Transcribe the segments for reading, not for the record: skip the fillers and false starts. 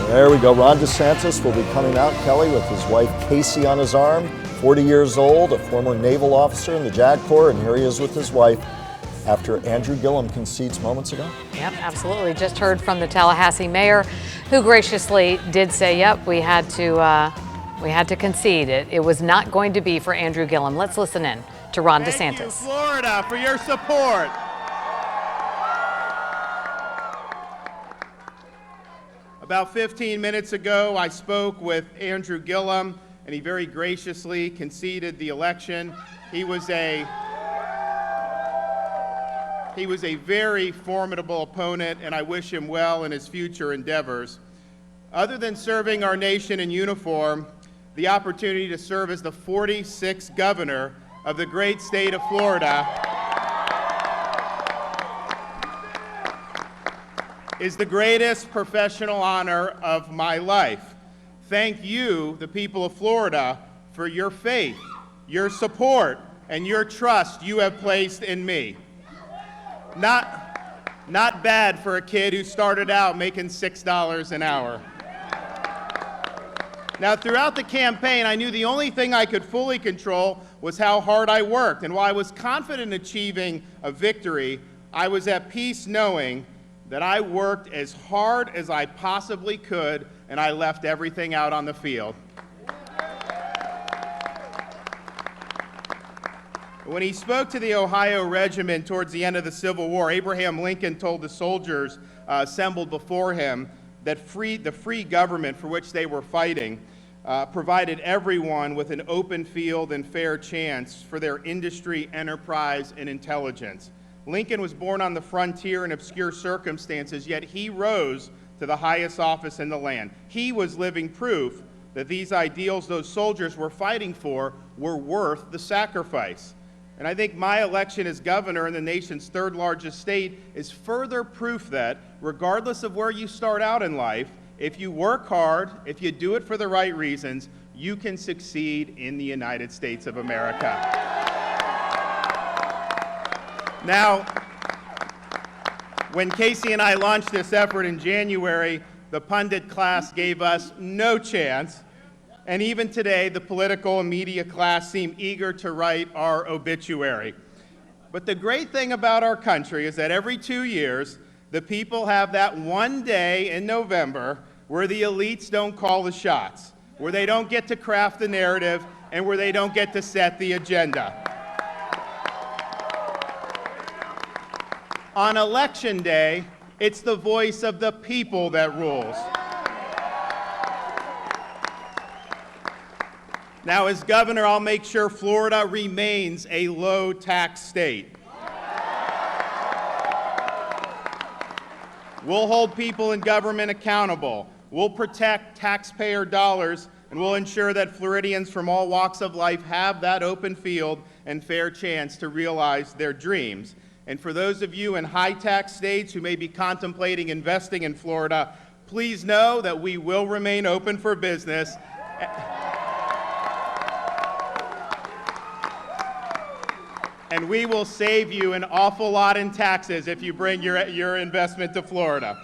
There we go. Ron DeSantis will be coming out, Kelly, with his wife Casey on his arm, 40 years old, a former naval officer in the JAG Corps, and here he is with his wife after Andrew Gillum concedes moments ago. Yep, absolutely. Just heard from the Tallahassee mayor, who graciously did say, yep, we had to concede it. It was not going to be for Andrew Gillum. Let's listen in to Ron DeSantis. Thank you, Florida, for your support. About 15 minutes ago, I spoke with Andrew Gillum, and he very graciously conceded the election. He was a very formidable opponent, and I wish him well in his future endeavors. Other than serving our nation in uniform, the opportunity to serve as the 46th governor of the great state of Florida is the greatest professional honor of my life. Thank you, the people of Florida, for your faith, your support, and your trust you have placed in me. Not bad for a kid who started out making $6 an hour. Now, throughout the campaign, I knew the only thing I could fully control was how hard I worked. And while I was confident in achieving a victory, I was at peace knowing that I worked as hard as I possibly could, and I left everything out on the field. When he spoke to the Ohio Regiment towards the end of the Civil War, Abraham Lincoln told the soldiers assembled before him that the free government for which they were fighting provided everyone with an open field and fair chance for their industry, enterprise, and intelligence. Lincoln was born on the frontier in obscure circumstances, yet he rose to the highest office in the land. He was living proof that these ideals those soldiers were fighting for were worth the sacrifice. And I think my election as governor in the nation's third largest state is further proof that, regardless of where you start out in life, if you work hard, if you do it for the right reasons, you can succeed in the United States of America. Now, when Casey and I launched this effort in January, the pundit class gave us no chance. And even today, the political and media class seem eager to write our obituary. But the great thing about our country is that every 2 years, the people have that one day in November where the elites don't call the shots, where they don't get to craft the narrative, and where they don't get to set the agenda. On Election Day, it's the voice of the people that rules. Now, as governor, I'll make sure Florida remains a low-tax state. We'll hold people in government accountable. We'll protect taxpayer dollars, and we'll ensure that Floridians from all walks of life have that open field and fair chance to realize their dreams. And for those of you in high-tax states who may be contemplating investing in Florida, please know that we will remain open for business. And we will save you an awful lot in taxes if you bring your investment to Florida.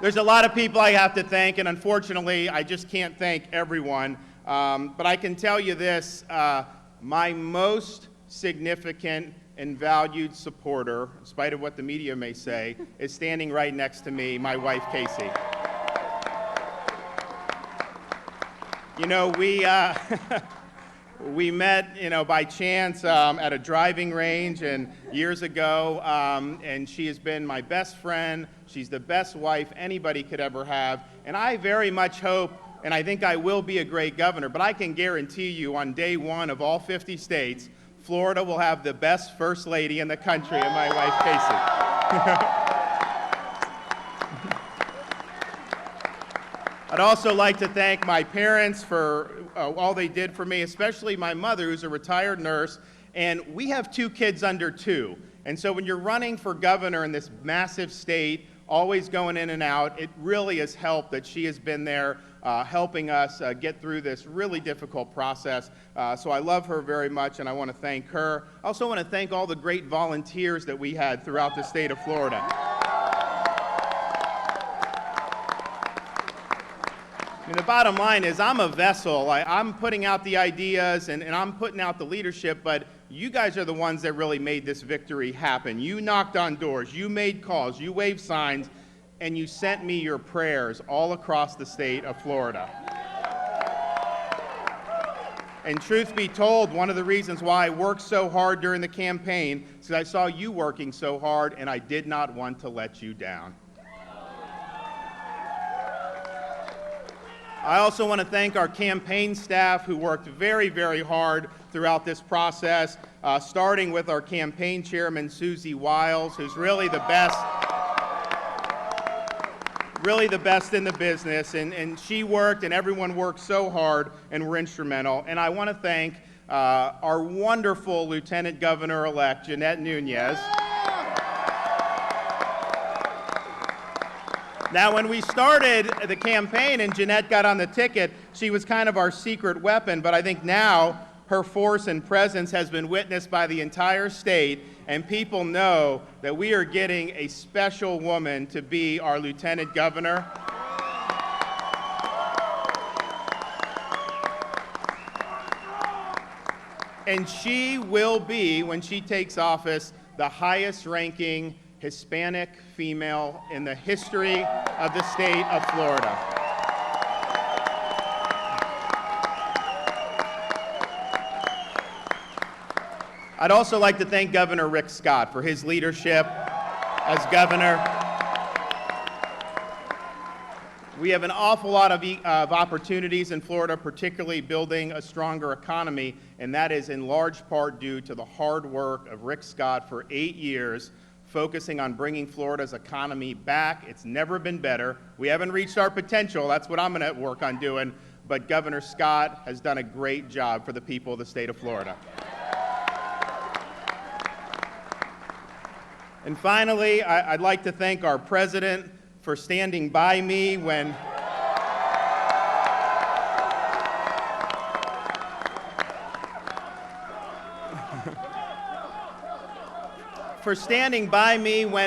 There's a lot of people I have to thank, and unfortunately, I just can't thank everyone. But I can tell you this, my most significant and valued supporter, in spite of what the media may say, is standing right next to me, my wife, Casey. You know, we met, by chance at a driving range and years ago, and she has been my best friend. She's the best wife anybody could ever have, and I very much hope, and I think I will be a great governor, but I can guarantee you on day one of all 50 states, Florida will have the best first lady in the country, and my wife, Casey. I'd also like to thank my parents for all they did for me, especially my mother, who's a retired nurse, and we have 2 kids under 2. And so when you're running for governor in this massive state, always going in and out, it really has helped that she has been there helping us get through this really difficult process. So I love her very much, and I want to thank her. I also want to thank all the great volunteers that we had throughout the state of Florida. mean, the bottom line is I'm a vessel. I'm putting out the ideas and I'm putting out the leadership, but you guys are the ones that really made this victory happen. You knocked on doors, you made calls, you waved signs, and you sent me your prayers all across the state of Florida. And truth be told, one of the reasons why I worked so hard during the campaign is because I saw you working so hard and I did not want to let you down. I also want to thank our campaign staff who worked very, very hard throughout this process, starting with our campaign chairman, Susie Wiles, who's really the best in the business, and she worked and everyone worked so hard and were instrumental. And I want to thank our wonderful Lieutenant Governor-elect, Jeanette Nunez. Now, when we started the campaign and Jeanette got on the ticket, she was kind of our secret weapon, but I think now her force and presence has been witnessed by the entire state, and people know that we are getting a special woman to be our lieutenant governor. And she will be, when she takes office, the highest ranking Hispanic female in the history of the state of Florida. I'd also like to thank Governor Rick Scott for his leadership as governor. We have an awful lot of opportunities in Florida, particularly building a stronger economy, and that is in large part due to the hard work of Rick Scott for 8 years, focusing on bringing Florida's economy back. It's never been better. We haven't reached our potential. That's what I'm going to work on doing. But Governor Scott has done a great job for the people of the state of Florida. And finally, I'd like to thank our president for standing by me when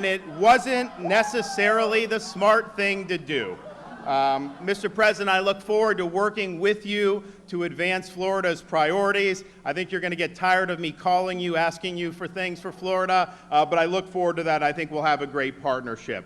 it wasn't necessarily the smart thing to do. Mr. President, I look forward to working with you to advance Florida's priorities. I think you're going to get tired of me calling you, asking you for things for Florida, but I look forward to that. I think we'll have a great partnership.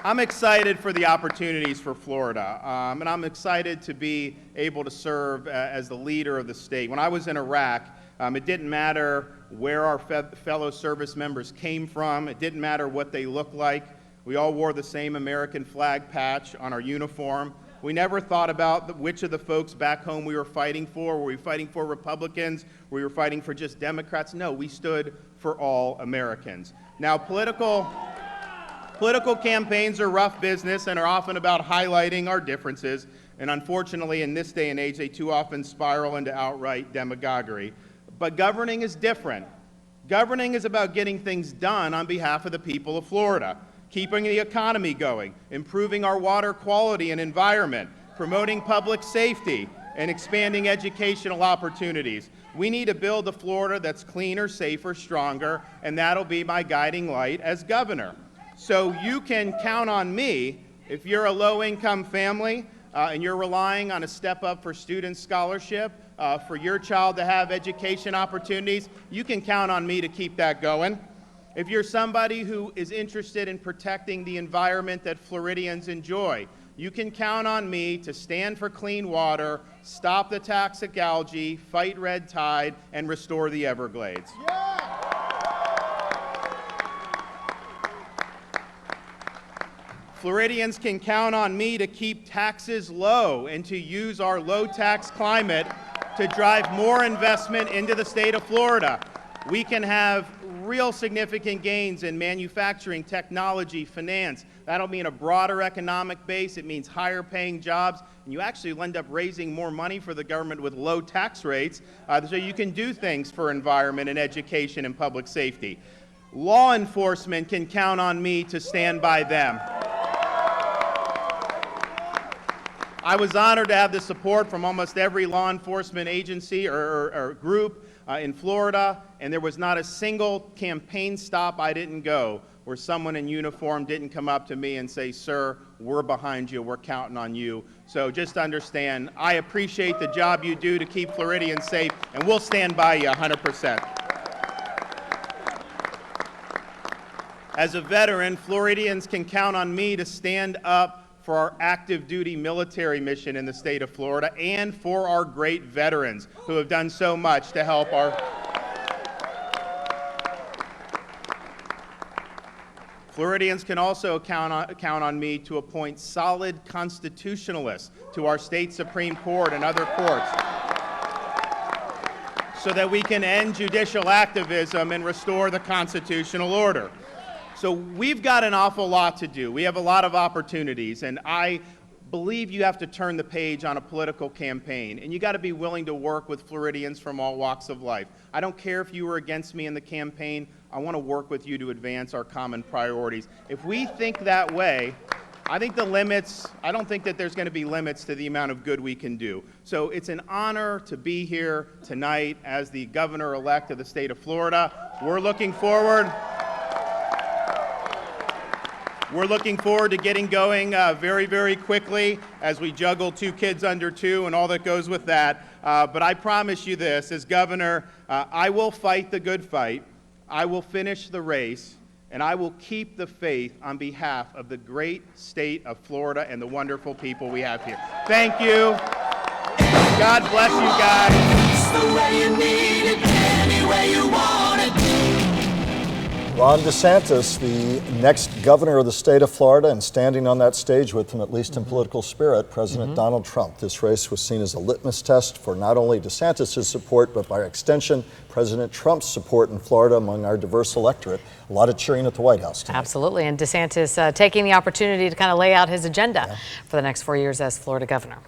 I'm excited for the opportunities for Florida, and I'm excited to be able to serve as the leader of the state. When I was in Iraq, it didn't matter where our fellow service members came from. It didn't matter what they looked like. We all wore the same American flag patch on our uniform. We never thought about which of the folks back home we were fighting for. Were we fighting for Republicans? Were we fighting for just Democrats? No, we stood for all Americans. Now, political campaigns are rough business and are often about highlighting our differences. And unfortunately, in this day and age, they too often spiral into outright demagoguery. But governing is different. Governing is about getting things done on behalf of the people of Florida, keeping the economy going, improving our water quality and environment, promoting public safety, and expanding educational opportunities. We need to build a Florida that's cleaner, safer, stronger, and that'll be my guiding light as governor. So you can count on me if you're a low-income family and you're relying on a step up for student scholarship, for your child to have education opportunities, you can count on me to keep that going. If you're somebody who is interested in protecting the environment that Floridians enjoy, you can count on me to stand for clean water, stop the toxic algae, fight red tide, and restore the Everglades. Floridians can count on me to keep taxes low and to use our low-tax climate to drive more investment into the state of Florida. We can have real significant gains in manufacturing, technology, finance. That'll mean a broader economic base. It means higher paying jobs. And you actually will end up raising more money for the government with low tax rates, so you can do things for environment and education and public safety. Law enforcement can count on me to stand by them. I was honored to have the support from almost every law enforcement agency or group in Florida, and there was not a single campaign stop I didn't go where someone in uniform didn't come up to me and say, "Sir, we're behind you, we're counting on you." So just understand, I appreciate the job you do to keep Floridians safe, and we'll stand by you 100%. As a veteran, Floridians can count on me to stand up for our active duty military mission in the state of Florida and for our great veterans who have done so much to help our Floridians can also count on me to appoint solid constitutionalists to our state Supreme Court and other courts so that we can end judicial activism and restore the constitutional order. So we've got an awful lot to do. We have a lot of opportunities, and I believe you have to turn the page on a political campaign, and you got to be willing to work with Floridians from all walks of life. I don't care if you were against me in the campaign. I want to work with you to advance our common priorities. If we think that way, I don't think that there's going to be limits to the amount of good we can do. So it's an honor to be here tonight as the governor-elect of the state of Florida. We're looking forward to getting going very, very quickly as we juggle 2 kids under 2 and all that goes with that. But I promise you this, as governor, I will fight the good fight, I will finish the race, and I will keep the faith on behalf of the great state of Florida and the wonderful people we have here. Thank you. God bless you guys. It's the way you need it, any way you want it. Ron DeSantis, the next governor of the state of Florida, and standing on that stage with him, at least in political spirit, President Donald Trump. This race was seen as a litmus test for not only DeSantis' support, but by extension, President Trump's support in Florida among our diverse electorate. A lot of cheering at the White House tonight. Absolutely, and DeSantis taking the opportunity to kind of lay out his agenda for the next 4 years as Florida governor.